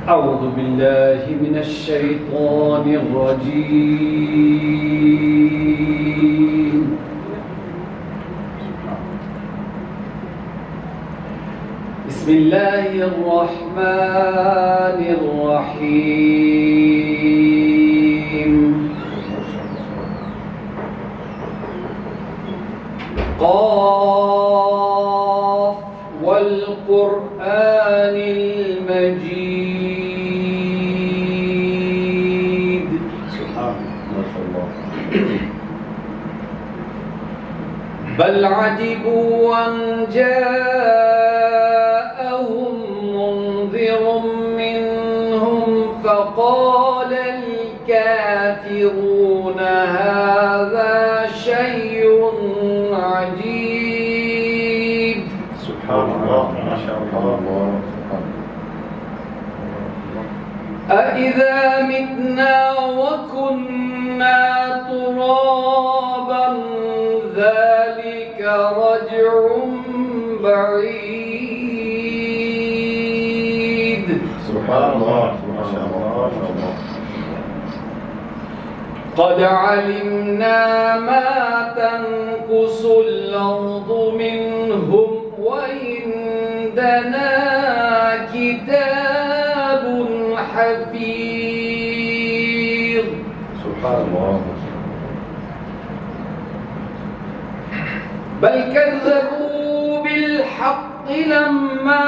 أعوذ بالله من الشيطان الرجيم. بسم الله الرحمن الرحيم. قاف والقرآن المجيد. بل عجبوا أن جاءهم منذر منهم فقال الكافرون هذا شيء عجيب. سبحان الله ما شاء الله. أإذا متنا وكنا ترابا ذلك رجع بعيد. سبحان الله ما شاء الله. قد علمنا ما تنقص الأرض منهم وعندنا كتاب حفيظ. سبحان الله. بل كذبوا بالحق لما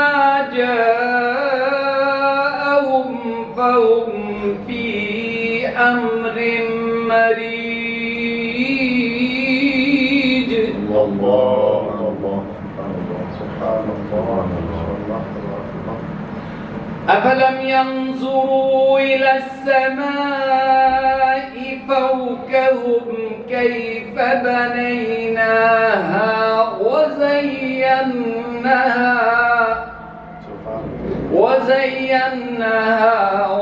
جاءهم فهم في أمر مريج. الله سبحان الله. أفلم ينظروا إلى السماء فوقهم كيف بنيناها وزيناها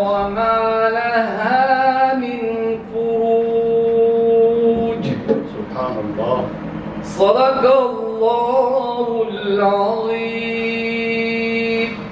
وما لها من فروج. سبحان الله. صدق الله العظيم.